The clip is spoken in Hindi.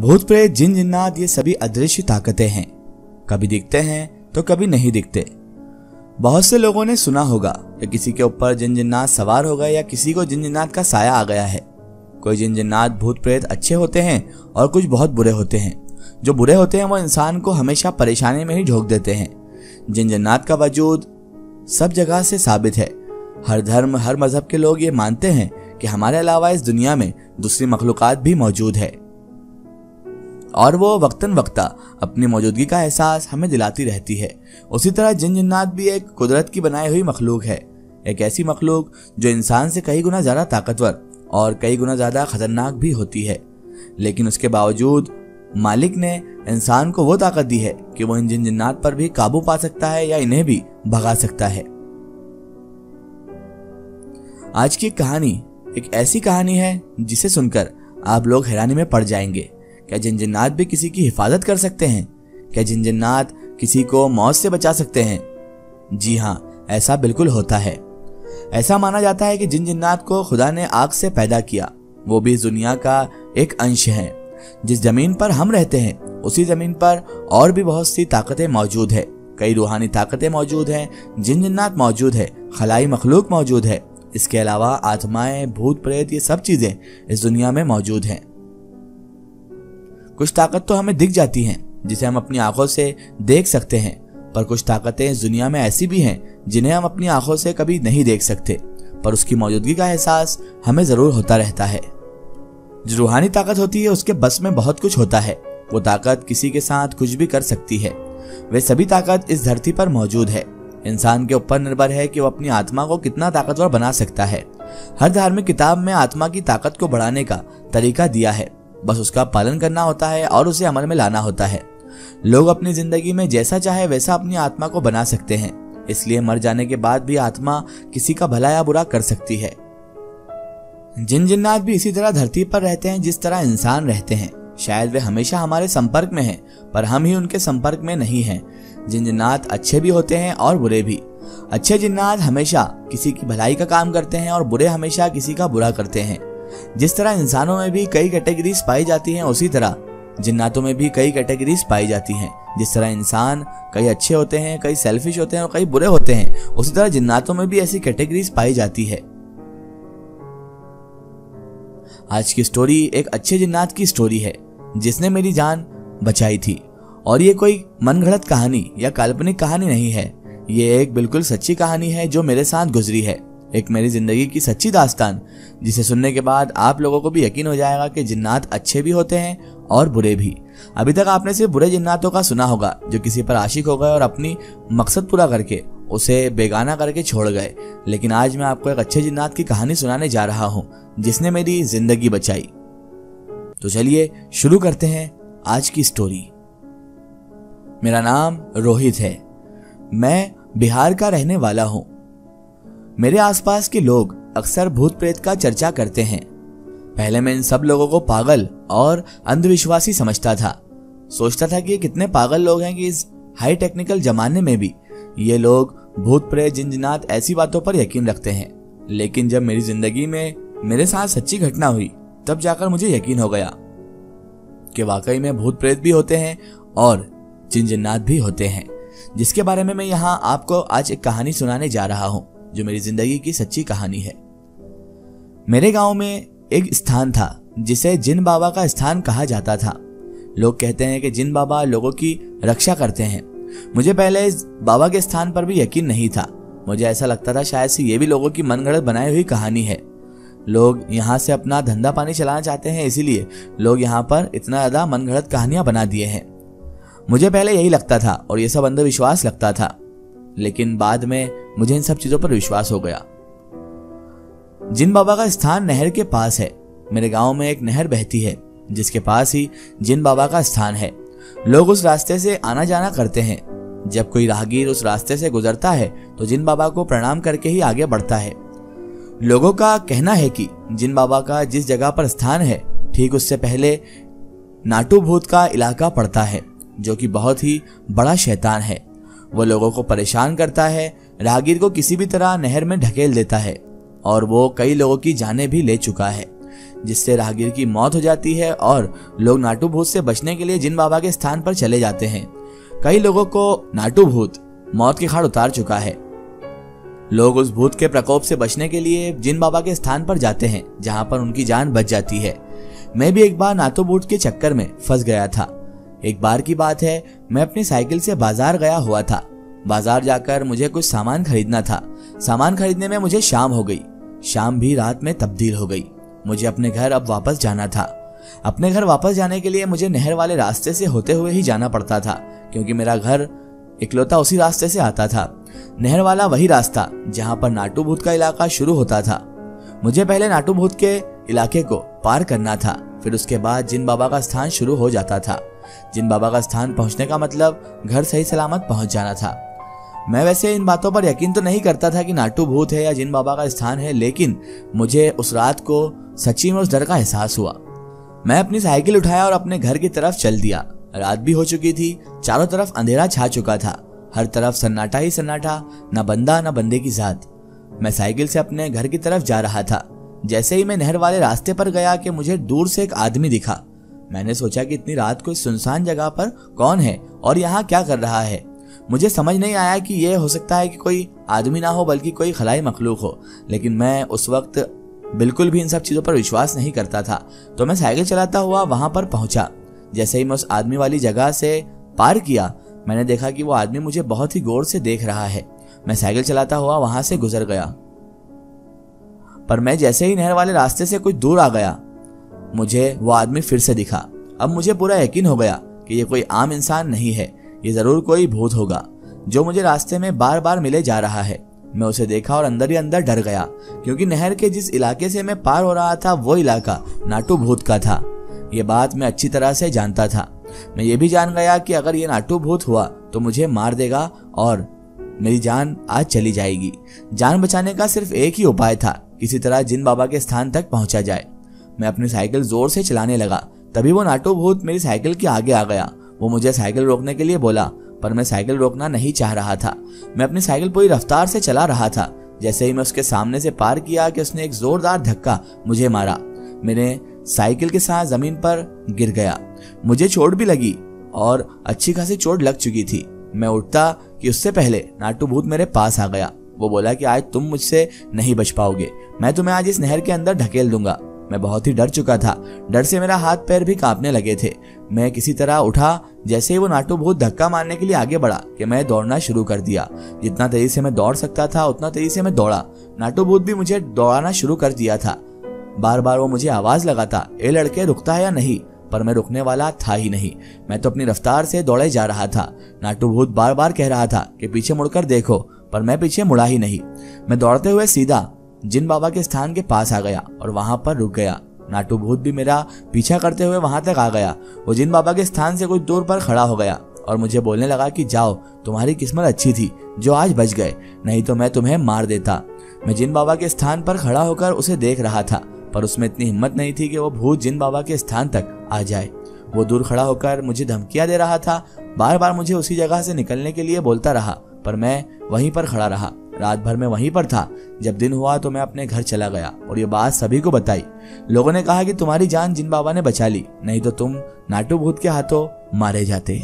भूत प्रेत जिन जिन्नात ये सभी अदृश्य ताकतें हैं, कभी दिखते हैं तो कभी नहीं दिखते। बहुत से लोगों ने सुना होगा कि किसी के ऊपर जिन जिन्नात सवार हो गए या किसी को जिन जिन्नात का साया आ गया है। कोई जिन जिन्नात भूत प्रेत अच्छे होते हैं और कुछ बहुत बुरे होते हैं। जो बुरे होते हैं वो इंसान को हमेशा परेशानी में ही झोंक देते हैं। जिन जिन्नात का वजूद सब जगह से साबित है। हर धर्म हर मजहब के लोग ये मानते हैं कि हमारे अलावा इस दुनिया में दूसरी मखलूकात भी मौजूद है और वो वक्तन वक्ता अपनी मौजूदगी का एहसास हमें दिलाती रहती है। उसी तरह जिन जिन्नात भी एक कुदरत की बनाई हुई मखलूक है, एक ऐसी मखलूक जो इंसान से कई गुना ज्यादा ताकतवर और कई गुना ज्यादा खतरनाक भी होती है। लेकिन उसके बावजूद मालिक ने इंसान को वो ताकत दी है कि वो इन जिन जिन्नात पर भी काबू पा सकता है या इन्हें भी भगा सकता है। आज की कहानी एक ऐसी कहानी है जिसे सुनकर आप लोग हैरानी में पड़ जाएंगे। क्या जिन जिन्नात भी किसी की हिफाजत कर सकते हैं? क्या जिन जिन्नात किसी को मौत से बचा सकते हैं? जी हाँ, ऐसा बिल्कुल होता है। ऐसा माना जाता है कि जिन जिन्नात को खुदा ने आग से पैदा किया, वो भी इस दुनिया का एक अंश है। जिस जमीन पर हम रहते हैं उसी जमीन पर और भी बहुत सी ताकतें मौजूद है। कई रूहानी ताकतें मौजूद हैं, जिन जिन्नात मौजूद है, खलाई मखलूक मौजूद है। इसके अलावा आत्माएं, भूत प्रेत, ये सब चीजें इस दुनिया में मौजूद हैं। कुछ ताकत तो हमें दिख जाती हैं जिसे हम अपनी आंखों से देख सकते हैं, पर कुछ ताकतें इस दुनिया में ऐसी भी हैं जिन्हें हम अपनी आंखों से कभी नहीं देख सकते, पर उसकी मौजूदगी का एहसास हमें जरूर होता रहता है। जो रूहानी ताकत होती है उसके बस में बहुत कुछ होता है। वो ताकत किसी के साथ कुछ भी कर सकती है। वे सभी ताकत इस धरती पर मौजूद है। इंसान के ऊपर निर्भर है कि वो अपनी आत्मा को कितना ताकतवर बना सकता है। हर धार्मिक किताब में आत्मा की ताकत को बढ़ाने का तरीका दिया है, बस उसका पालन करना होता है और उसे अमल में लाना होता है। लोग अपनी जिंदगी में जैसा चाहे वैसा अपनी आत्मा को बना सकते हैं, इसलिए मर जाने के बाद भी आत्मा किसी का भला या बुरा कर सकती है। जिन जिन्नात भी इसी तरह धरती पर रहते हैं जिस तरह इंसान रहते हैं। शायद वे हमेशा हमारे संपर्क में हैं, पर हम ही उनके संपर्क में नहीं हैं। जिन जिन्नात अच्छे भी होते हैं और बुरे भी। अच्छे जिन्नात हमेशा किसी की भलाई का काम करते हैं और बुरे हमेशा किसी का बुरा करते हैं। जिस तरह इंसानों में भी कई कैटेगरीज पाई जाती हैं, उसी तरह जिन्नातों में भी कई कैटेगरीज पाई जाती हैं। जिस तरह इंसान कई अच्छे होते हैं, कई सेल्फिश होते हैं और कई बुरे होते हैं, उसी तरह जिन्नातों में भी ऐसी कैटेगरीज पाई जाती है। आज की स्टोरी एक अच्छे जिन्नात की स्टोरी है जिसने मेरी जान बचाई थी, और ये कोई मनगढ़ंत कहानी या काल्पनिक कहानी नहीं है। ये एक बिल्कुल सच्ची कहानी है जो मेरे साथ गुजरी है। एक मेरी जिंदगी की सच्ची दास्तान, जिसे सुनने के बाद आप लोगों को भी यकीन हो जाएगा कि जिन्नात अच्छे भी होते हैं और बुरे भी। अभी तक आपने सिर्फ बुरे जिन्नातों का सुना होगा जो किसी पर आशिक हो गए और अपनी मकसद पूरा करके उसे बेगाना करके छोड़ गए, लेकिन आज मैं आपको एक अच्छे जिन्नात की कहानी सुनाने जा रहा हूँ जिसने मेरी जिंदगी बचाई। तो चलिए शुरू करते हैं आज की स्टोरी। मेरा नाम रोहित है। मैं बिहार का रहने वाला हूँ। मेरे आसपास के लोग अक्सर भूत प्रेत का चर्चा करते हैं। पहले मैं इन सब लोगों को पागल और अंधविश्वासी समझता था। सोचता था कि ये कितने पागल लोग हैं कि इस हाई टेक्निकल जमाने में भी ये लोग भूत प्रेत जिन जिन्नात ऐसी बातों पर यकीन रखते हैं। लेकिन जब मेरी जिंदगी में मेरे साथ सच्ची घटना हुई, तब जाकर मुझे यकीन हो गया कि वाकई में भूत प्रेत भी होते हैं और जिन जिन्नात भी होते हैं, जिसके बारे में मैं यहाँ आपको आज एक कहानी सुनाने जा रहा हूँ जो मेरी जिंदगी की सच्ची कहानी है। मेरे गांव में एक स्थान था जिसे जिन बाबा का स्थान कहा जाता था। लोग कहते हैं कि जिन बाबा लोगों की रक्षा करते हैं। मुझे पहले इस बाबा के स्थान पर भी यकीन नहीं था। मुझे ऐसा लगता था शायद से ये भी लोगों की मनगढ़ंत बनाई हुई कहानी है। लोग यहाँ से अपना धंधा पानी चलाना चाहते हैं, इसीलिए लोग यहाँ पर इतना ज्यादा मनगढ़ंत कहानियां बना दिए हैं। मुझे पहले यही लगता था और ये सब अंधविश्वास लगता था, लेकिन बाद में मुझे इन सब चीजों पर विश्वास हो गया। जिन बाबा का स्थान नहर के पास है। मेरे गांव में एक नहर बहती है जिसके पास ही जिन बाबा का स्थान है। लोग उस रास्ते से आना जाना करते हैं। जब कोई राहगीर उस रास्ते से गुजरता है तो जिन बाबा को प्रणाम करके ही आगे बढ़ता है। लोगों का कहना है कि जिन बाबा का जिस जगह पर स्थान है, ठीक उससे पहले नाटू भूत का इलाका पड़ता है, जो कि बहुत ही बड़ा शैतान है। वो लोगों को परेशान करता है, राहगीर को किसी भी तरह नहर में ढकेल देता है और वो कई लोगों की जानें भी ले चुका है। जिससे राहगीर की मौत हो जाती है और लोग नाटू भूत से बचने के लिए जिन बाबा के स्थान पर चले जाते हैं। कई लोगों को नाटू भूत मौत के खाड़ उतार चुका है। लोग उस भूत के प्रकोप से बचने के लिए जिन बाबा के स्थान पर जाते हैं जहां पर उनकी जान बच जाती है। मैं भी एक बार नाटू भूत के चक्कर में फंस गया था। एक बार की बात है, मैं अपनी साइकिल से बाजार गया हुआ था। बाजार जाकर मुझे कुछ सामान खरीदना था। सामान खरीदने में मुझे शाम हो गई। शाम भी रात में तब्दील हो गई। मुझे अपने घर अब वापस जाना था। अपने घर वापस जाने के लिए मुझे नहर वाले रास्ते से होते हुए ही जाना पड़ता था, क्योंकि मेरा घर इकलौता उसी रास्ते से आता था। नहर वाला वही रास्ता जहां पर नाटू भूत का इलाका शुरू होता था। मुझे पहले नाटू भूत के इलाके को पार करना था, फिर उसके बाद जिन बाबा का स्थान शुरू हो जाता था। जिन बाबा का स्थान पहुंचने का मतलब घर सही सलामत पहुंच जाना था। मैं वैसे इन बातों पर यकीन तो नहीं करता था कि नाटू भूत है या जिन बाबा का स्थान है, लेकिन मुझे उस रात को सच्ची में उस डर का एहसास हुआ। मैं अपनी साइकिल उठाया और अपने घर की तरफ चल दिया। रात भी हो चुकी थी। चारों तरफ अंधेरा छा चुका था। हर तरफ सन्नाटा ही सन्नाटा, न बंदा न बंदे की जात। मैं साइकिल से अपने घर की तरफ जा रहा था। जैसे ही मैं नहर वाले रास्ते पर गया कि मुझे दूर से एक आदमी दिखा। मैंने सोचा कि इतनी रात को इस सुनसान जगह पर कौन है और यहाँ क्या कर रहा है। मुझे समझ नहीं आया कि यह हो सकता है कि कोई आदमी ना हो बल्कि कोई खलाई मखलूक हो, लेकिन मैं उस वक्त बिल्कुल भी इन सब चीजों पर विश्वास नहीं करता था। तो मैं साइकिल चलाता हुआ वहां पर पहुंचा। जैसे ही मैं उस आदमी वाली जगह से पार किया, मैंने देखा कि वो आदमी मुझे बहुत ही गौर से देख रहा है। मैं साइकिल चलाता हुआ वहां से गुजर गया, पर मैं जैसे ही नहर वाले रास्ते से कुछ दूर आ गया, मुझे वो आदमी फिर से दिखा। अब मुझे पूरा यकीन हो गया कि ये कोई आम इंसान नहीं है, ये जरूर कोई भूत होगा जो मुझे रास्ते में बार बार मिले जा रहा है। मैं उसे देखा और अंदर ही अंदर डर गया, क्योंकि नहर के जिस इलाके से मैं पार हो रहा था वो इलाका नाटू भूत का था। ये बात मैं अच्छी तरह से जानता था। मैं ये भी जान गया कि अगर ये नाटू भूत हुआ तो मुझे मार देगा और मेरी जान आज चली जाएगी। जान बचाने का सिर्फ एक ही उपाय था, किसी तरह जिन बाबा के स्थान तक पहुंचा जाए। मैं अपनी साइकिल जोर से चलाने लगा। तभी वो नाटू भूत मेरी साइकिल के आगे आ गया। वो मुझे साइकिल रोकने के लिए बोला, पर मैं साइकिल रोकना नहीं चाह रहा था। मैं अपनी साइकिल पूरी रफ्तार से चला रहा था। जैसे ही मैं उसके सामने से पार किया कि उसने एक जोरदार धक्का मुझे मारा। मैंने साइकिल के साथ जमीन पर गिर गया। मुझे चोट भी लगी और अच्छी खासी चोट लग चुकी थी। मैं उठता कि उससे पहले नाटू भूत मेरे पास आ गया। वो बोला कि आज तुम मुझसे नहीं बच पाओगे, मैं तुम्हें आज इस नहर के अंदर ढकेल दूंगा। मैं बहुत ही डर चुका था। डर से मेरा हाथ पैर भी कांपने लगे थे। मैं किसी तरह उठा। जैसे ही वो नाटू भूत धक्का मारने के लिए आगे बढ़ा कि मैं दौड़ना शुरू कर दिया। जितना तेजी से मैं दौड़ सकता था उतना तेजी से मैं दौड़ा। नाटू भूत भी मुझे दौड़ाना शुरू कर दिया था। बार बार वो मुझे आवाज लगाता, ए लड़के रुकता है या नहीं, पर मैं रुकने वाला था ही नहीं। मैं तो अपनी रफ्तार से दौड़े जा रहा था। नाटू भूत बार बार कह रहा था कि पीछे मुड़कर देखो, पर मैं पीछे मुड़ा ही नहीं। मैं दौड़ते हुए सीधा जिन बाबा के स्थान के पास आ गया और वहां पर रुक गया। नाटू भूत भी मेरा पीछा करते हुए वहां तक आ गया। वो जिन बाबा के स्थान से कुछ दूर पर खड़ा हो गया और मुझे बोलने लगा कि जाओ, तुम्हारी किस्मत अच्छी थी जो आज बच गए, नहीं तो मैं तुम्हें मार देता। मैं जिन बाबा के स्थान पर खड़ा होकर उसे देख रहा था, पर उसमें इतनी हिम्मत नहीं थी कि वो भूत जिन बाबा के स्थान तक आ जाए। वो दूर खड़ा होकर मुझे धमकियां दे रहा था। बार बार मुझे उसी जगह से निकलने के लिए बोलता रहा, पर मैं वहीं पर खड़ा रहा। रात भर में वहीं पर था। जब दिन हुआ तो मैं अपने घर चला गया और ये बात सभी को बताई। लोगों ने कहा कि तुम्हारी जान जिन बाबा ने बचा ली, नहीं तो तुम नाटू भूत के हाथों मारे जाते।